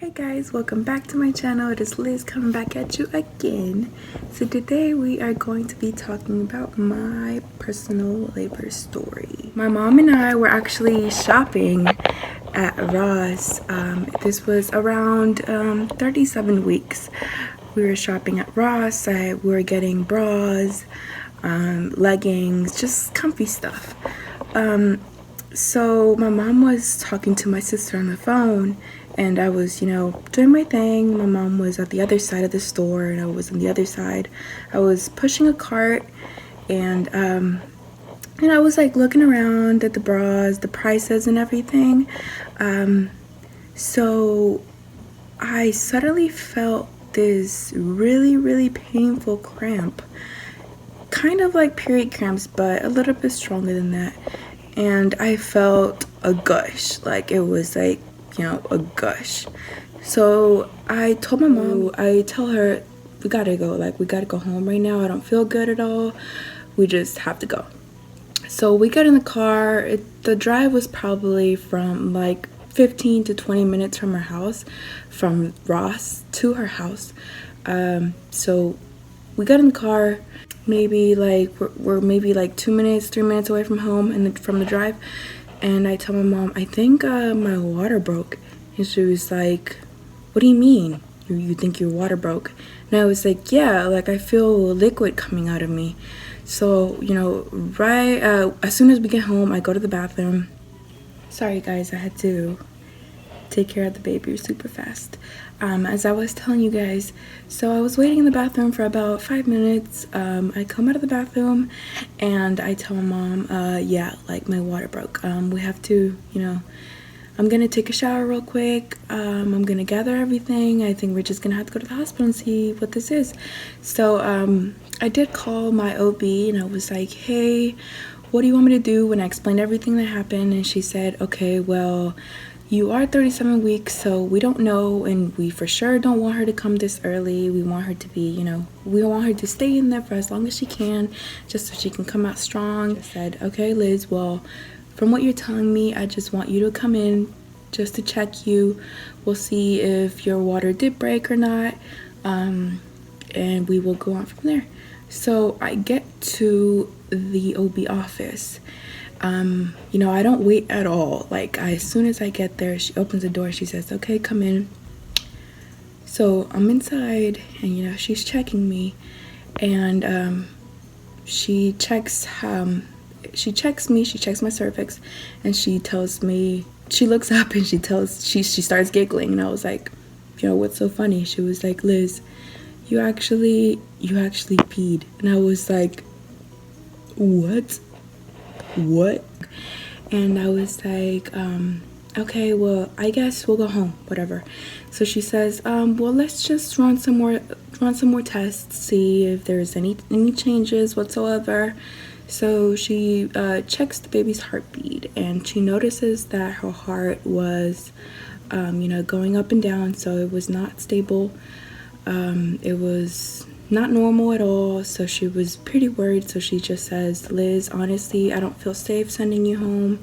Hi guys, welcome back to my channel. It is Liz coming back at you again. So today we are going to be talking about my personal labor story. My mom and I were actually shopping at Ross. This was around 37 weeks. We were shopping at Ross. We were getting bras, leggings, just comfy stuff. So my mom was talking to my sister on the phone, and I was, doing my thing. My mom was at the other side of the store, and I was on the other side. I was pushing a cart, and I was like looking around at the bras, the prices, and everything. So I suddenly felt this really, really painful cramp, kind of like period cramps, but a little bit stronger than that. And I felt a gush, like it was like, a gush. So I told my mom, I tell her, we gotta go, we gotta go home right now. I don't feel good at all. We just have to go. So we got in the car. The drive was probably from like 15 to 20 minutes from her house, from Ross to her house. So we got in the car. Maybe we're maybe like 2 minutes, 3 minutes away from home and from the drive. And I tell my mom, I think my water broke. And she was like, what do you mean? You think your water broke? And I was like, yeah, I feel liquid coming out of me. So, right as soon as we get home, I go to the bathroom. Sorry guys, I had to take care of the baby super fast. As I was telling you guys, so I was waiting in the bathroom for about 5 minutes. I come out of the bathroom and I tell my mom, yeah, my water broke. We have to, I'm gonna take a shower real quick. I'm gonna gather everything. I think we're just gonna have to go to the hospital and see what this is. So I did call my OB and I was like, hey, what do you want me to do? When I explained everything that happened, and she said, okay, well, you are 37 weeks, so we don't know, and we for sure don't want her to come this early. We want her to be, we want her to stay in there for as long as she can, just so she can come out strong. I said, okay, Liz, well, from what you're telling me, I just want you to come in just to check you. We'll see if your water did break or not, and we will go on from there. So I get to the OB office. I don't wait at all. As soon as I get there, she opens the door. She says, okay, come in. So I'm inside, and she's checking me, and she checks me. She checks my cervix, and she tells me. She looks up and she starts giggling, and I was like, what's so funny? She was like, Liz, you actually peed. And I was like, what? And I was like, okay, well, I guess we'll go home, whatever. So she says, well, let's just run some more tests, see if there's any changes whatsoever. So she checks the baby's heartbeat, and she notices that her heart was going up and down, so it was not stable. It was not normal at all, so she was pretty worried. So she just says, Liz, honestly, I don't feel safe sending you home.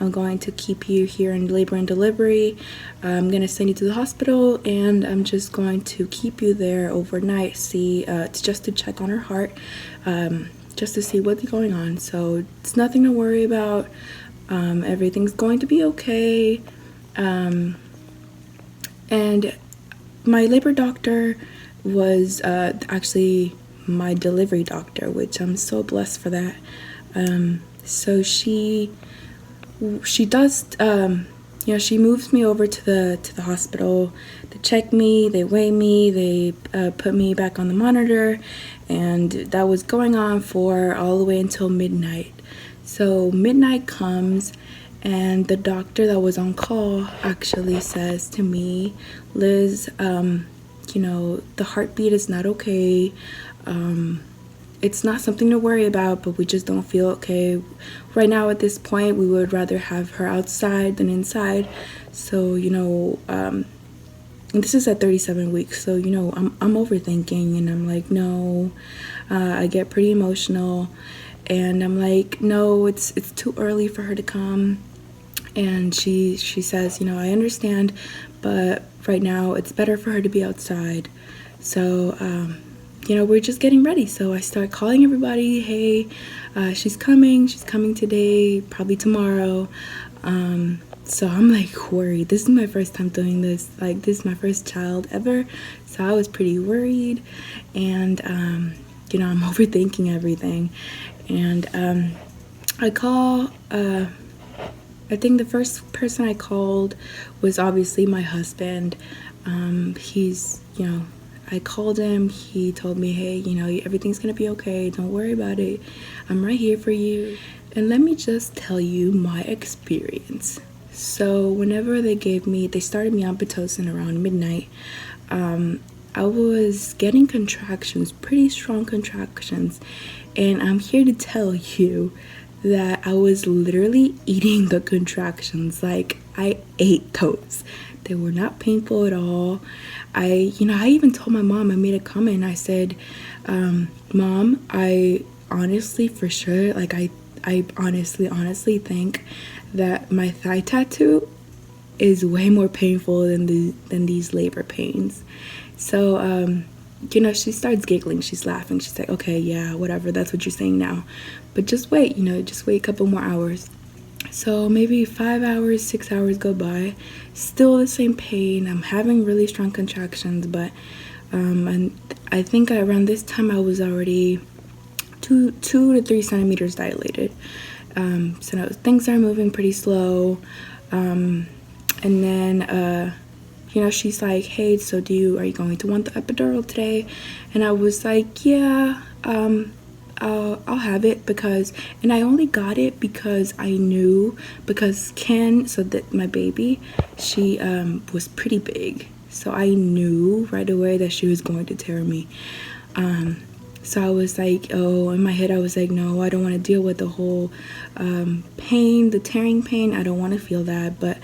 I'm going to keep you here in labor and delivery. I'm going to send you to the hospital, and I'm just going to keep you there overnight, just to check on her heart, just to see what's going on. So it's nothing to worry about. Everything's going to be okay. And my labor doctor was actually my delivery doctor, which I'm so blessed for that. So she does, she moves me over to the hospital to check me. They weigh me. They put me back on the monitor, and that was going on for all the way until midnight. So midnight comes, and the doctor that was on call actually says to me, Liz, the heartbeat is not okay. It's not something to worry about, but we just don't feel okay. Right now at this point, we would rather have her outside than inside. So, and this is at 37 weeks. So, I'm overthinking, and I'm like, no, I get pretty emotional, and I'm like, no, it's too early for her to come. And she says, I understand, but right now it's better for her to be outside. So we're just getting ready. So I start calling everybody, hey, she's coming today, probably tomorrow. So I'm like worried. This is my first time doing this. Like, this is my first child ever, so I was pretty worried. And I'm overthinking everything. And I call, I think the first person I called was obviously my husband. I called him. He told me, hey, everything's gonna be okay, don't worry about it, I'm right here for you. And let me just tell you my experience. So whenever they started me on Pitocin around midnight, I was getting contractions, pretty strong contractions, and I'm here to tell you that I was literally eating the contractions. Like, I ate those. They were not painful at all. I even told my mom, I made a comment, I said, Mom, I honestly, for sure, like, I honestly think that my thigh tattoo is way more painful than these labor pains. So she starts giggling, she's laughing, she's like, okay, yeah, whatever, that's what you're saying now, but just wait, just wait a couple more hours. So maybe 5 hours, 6 hours go by, still the same pain. I'm having really strong contractions, but and I think around this time I was already 2 to 3 centimeters dilated. So things are moving pretty slow. And then she's like, hey, so are you going to want the epidural today? And I was like, yeah, I'll have it, and I only got it because I knew, because Ken, so that my baby, she was pretty big, so I knew right away that she was going to tear me. So I was like, in my head I was like, no, I don't want to deal with the whole pain, the tearing pain. I don't want to feel that. But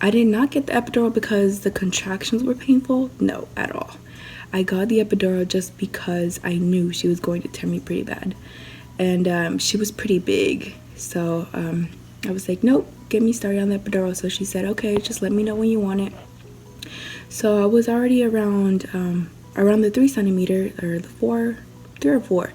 I did not get the epidural because the contractions were painful. No, at all. I got the epidural just because I knew she was going to tear me pretty bad. And she was pretty big. So I was like, nope, get me started on the epidural. So she said, okay, just let me know when you want it. So I was already around the 3 centimeter, or the 3 or 4.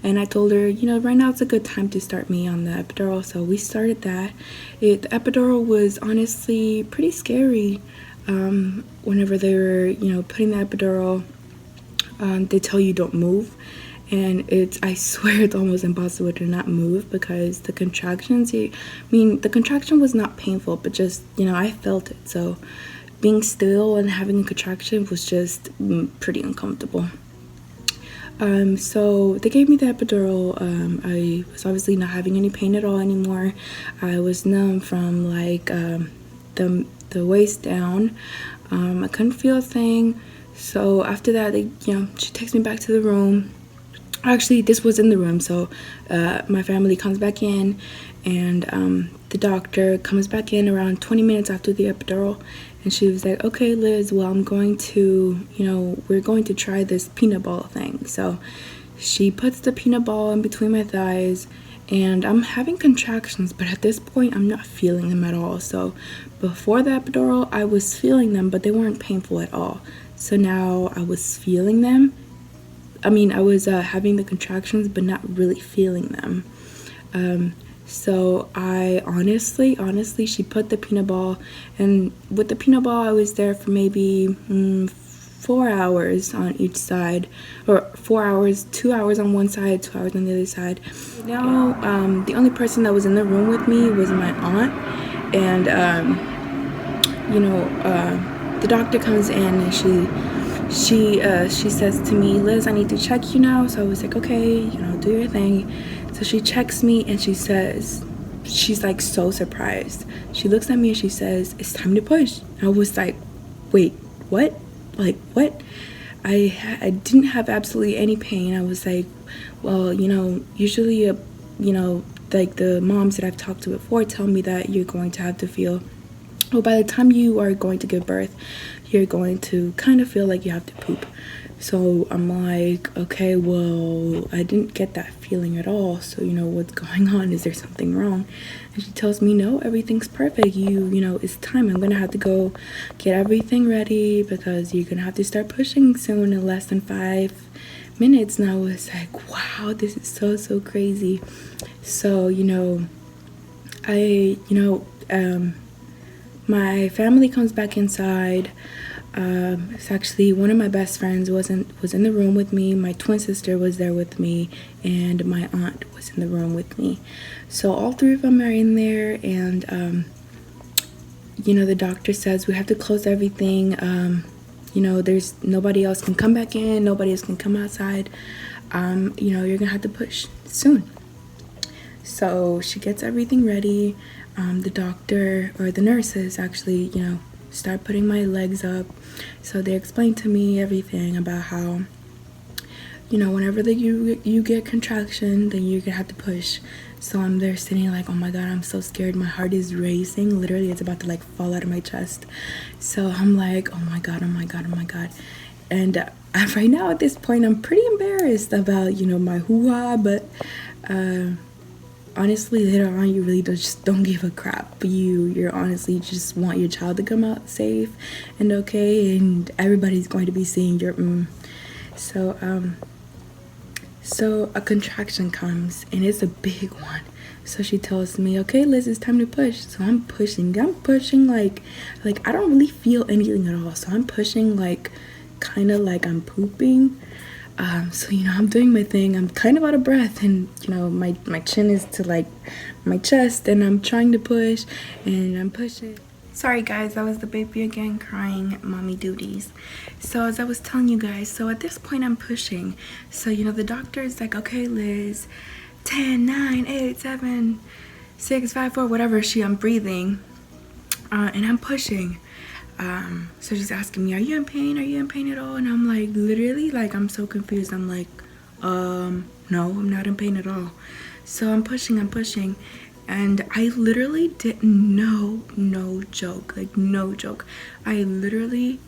And I told her, right now it's a good time to start me on the epidural. So we started that. The epidural was honestly pretty scary. Whenever they were, putting the epidural, they tell you don't move. And I swear it's almost impossible to not move, because the contractions, the contraction was not painful, but just, I felt it. So being still and having a contraction was just pretty uncomfortable. So they gave me the epidural. I was obviously not having any pain at all anymore. I was numb from like the waist down. I couldn't feel a thing. So after that, she takes me back to the room. Actually, this was in the room. So my family comes back in, and the doctor comes back in around 20 minutes after the epidural. And she was like, okay, Liz, well, I'm going to, we're going to try this peanut ball thing. So she puts the peanut ball in between my thighs, and I'm having contractions, but at this point, I'm not feeling them at all. So before the epidural, I was feeling them, but they weren't painful at all. So now I was feeling them. I was having the contractions, but not really feeling them. So I honestly, she put the peanut ball, and with the peanut ball, I was there for maybe 4 hours on each side, or 4 hours, 2 hours on one side, 2 hours on the other side. Now, the only person that was in the room with me was my aunt, and the doctor comes in, and she says to me, Liz, I need to check you now. So I was like, okay, do your thing. So she checks me, and she says, she's like so surprised. She looks at me and she says, it's time to push. I was like, wait, what? Like, what? I didn't have absolutely any pain. I was like, well, usually, like the moms that I've talked to before tell me that you're going to have to feel, well, by the time you are going to give birth, you're going to kind of feel like you have to poop. So I'm like, okay, well, I didn't get that feeling at all. So, you know, what's going on? Is there something wrong? And she tells me, no, everything's perfect. You know, it's time. I'm going to have to go get everything ready because you're going to have to start pushing soon in less than 5 minutes. And I was like, wow, this is so crazy. So, you know, my family comes back inside. It's actually one of my best friends was in the room with me. My twin sister was there with me, and my aunt was in the room with me. So all 3 of them are in there, and you know, the doctor says we have to close everything. You know, there's nobody else can come back in, nobody else can come outside. You know, you're gonna have to push soon. So she gets everything ready. The doctor or the nurses actually, you know, start putting my legs up. So they explained to me everything about how, you know, whenever you get contraction, then you're gonna have to push. So I'm there sitting like, oh my god, I'm so scared. My heart is racing. Literally, it's about to like fall out of my chest. So I'm like, oh my god. And right now at this point, I'm pretty embarrassed about, you know, my hoo-ha, but honestly, later on, you really just don't give a crap. You're honestly just want your child to come out safe and okay, and everybody's going to be seeing your So a contraction comes, and it's a big one. So she tells me, okay, Liz, it's time to push. So I'm pushing like I don't really feel anything at all. So I'm pushing like kind of like I'm pooping. So, you know, I'm doing my thing. I'm kind of out of breath, and, you know, my chin is to like my chest, and I'm trying to push, and I'm pushing. Sorry guys, that was the baby again crying mommy duties. So as I was telling you guys, so at this point I'm pushing. So, you know, the doctor is like, okay, Liz, 10, 9, 8, 7, 6, 5, 4, whatever I'm breathing, and I'm pushing. So she's asking me, are you in pain? Are you in pain at all? And I'm like, literally, like, I'm so confused. I'm like, no, I'm not in pain at all. So I'm pushing, and I literally didn't know, no joke, I literally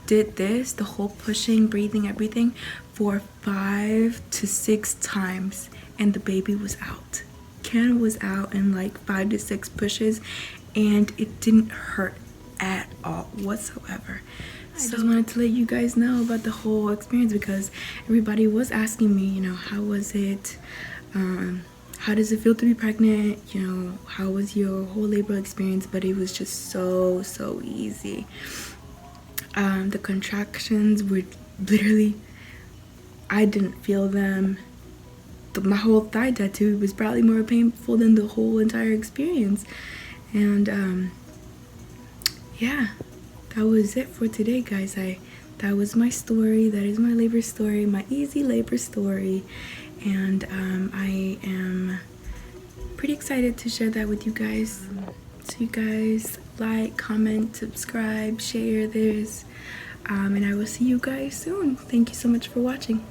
did this, the whole pushing, breathing, everything, for 5 to 6 times, and the baby was out. Ken was out in like 5 to 6 pushes, and it didn't hurt at all whatsoever. I just wanted to let you guys know about the whole experience, because everybody was asking me, you know, how was it, how does it feel to be pregnant, you know, how was your whole labor experience? But it was just so easy. The contractions were literally, I didn't feel them. My whole thigh tattoo was probably more painful than the whole entire experience. And yeah, that was it for today, guys. That was my story. That is my labor story, my easy labor story. And I am pretty excited to share that with you guys. So you guys like, comment, subscribe, share this, and I will see you guys soon. Thank you so much for watching.